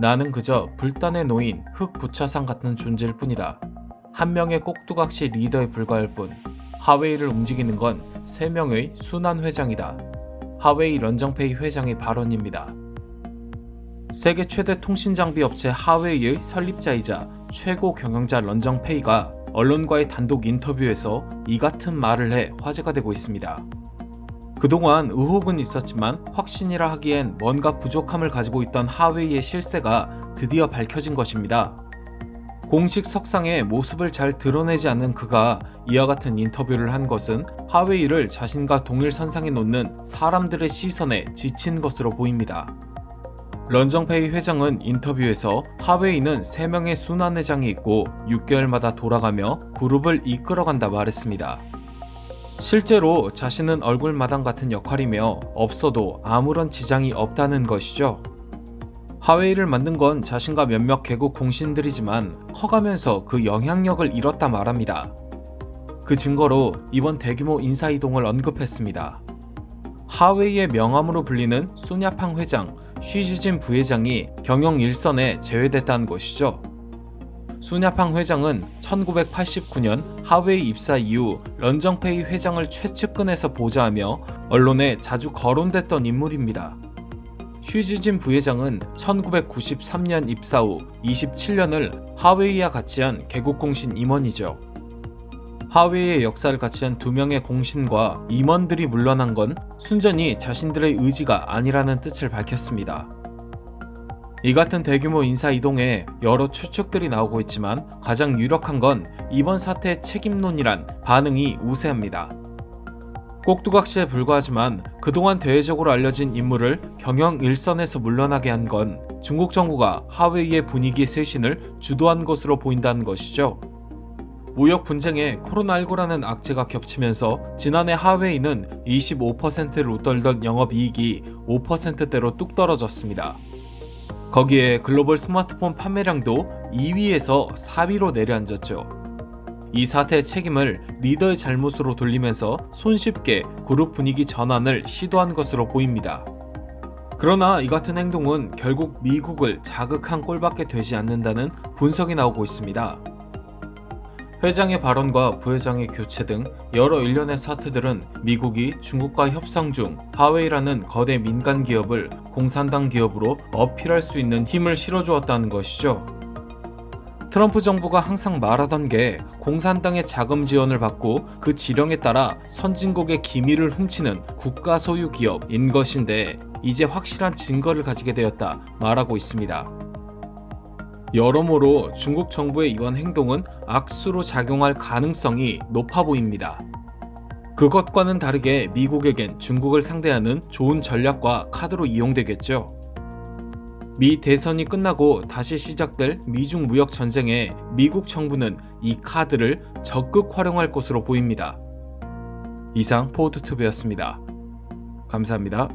나는 그저 불단에 놓인 흙 부처상 같은 존재일 뿐이다. 한 명의 꼭두각시 리더에 불과할 뿐. 하웨이를 움직이는 건 3명의 순환 회장이다. 하웨이 런정페이 회장의 발언입니다. 세계 최대 통신장비 업체 하웨이의 설립자이자 최고 경영자 런정페이가 언론과의 단독 인터뷰에서 이 같은 말을 해 화제가 되고 있습니다. 그동안 의혹은 있었지만 확신이라 하기엔 뭔가 부족함을 가지고 있던 하웨이의 실세가 드디어 밝혀진 것입니다. 공식 석상의 모습을 잘 드러내지 않는 그가 이와 같은 인터뷰를 한 것은 하웨이를 자신과 동일 선상에 놓는 사람들의 시선에 지친 것으로 보입니다. 런정페이 회장은 인터뷰에서 하웨이는 3명의 순환 회장이 있고 6개월마다 돌아가며 그룹을 이끌어간다 말했습니다. 실제로 자신은 얼굴마당 같은 역할이며 없어도 아무런 지장이 없다는 것이죠. 하웨이를 만든 건 자신과 몇몇 개국 공신들이지만 커가면서 그 영향력을 잃었다 말합니다. 그 증거로 이번 대규모 인사이동을 언급했습니다. 하웨이의 명함으로 불리는 수냐팡 회장, 쉬지진 부회장이 경영 일선에 제외됐다는 것이죠. 수냐팡 회장은 1989년 하웨이 입사 이후 런정페이 회장을 최측근에서 보좌하며 언론에 자주 거론됐던 인물입니다. 쉬지진 부회장은 1993년 입사 후 27년을 하웨이와 같이 한 개국공신 임원이죠. 하웨이의 역사를 같이 한 2명의 공신과 임원들이 물러난 건 순전히 자신들의 의지가 아니라는 뜻을 밝혔습니다. 이 같은 대규모 인사 이동에 여러 추측들이 나오고 있지만 가장 유력한 건 이번 사태의 책임론이란 반응이 우세합니다. 꼭두각시에 불과하지만 그동안 대외적으로 알려진 인물을 경영 일선에서 물러나게 한 건 중국 정부가 하웨이의 분위기 쇄신을 주도한 것으로 보인다는 것이죠. 무역 분쟁에 코로나19라는 악재가 겹치면서 지난해 하웨이는 25%를 웃돌던 영업이익이 5%대로 뚝 떨어졌습니다. 거기에 글로벌 스마트폰 판매량도 2위에서 4위로 내려앉았죠. 이 사태의 책임을 리더의 잘못으로 돌리면서 손쉽게 그룹 분위기 전환을 시도한 것으로 보입니다. 그러나 이 같은 행동은 결국 미국을 자극한 꼴밖에 되지 않는다는 분석이 나오고 있습니다. 회장의 발언과 부회장의 교체 등 여러 일련의 사태들은 미국이 중국과 협상 중 하웨이라는 거대 민간 기업을 공산당 기업으로 어필할 수 있는 힘을 실어주었다는 것이죠. 트럼프 정부가 항상 말하던 게 공산당의 자금 지원을 받고 그 지령에 따라 선진국의 기밀을 훔치는 국가 소유 기업인 것인데 이제 확실한 증거를 가지게 되었다 말하고 있습니다. 여러모로 중국 정부의 이번 행동은 악수로 작용할 가능성이 높아 보입니다. 그것과는 다르게 미국에겐 중국을 상대하는 좋은 전략과 카드로 이용되겠죠. 미 대선이 끝나고 다시 시작될 미중 무역 전쟁에 미국 정부는 이 카드를 적극 활용할 것으로 보입니다. 이상 포드튜브였습니다. 감사합니다.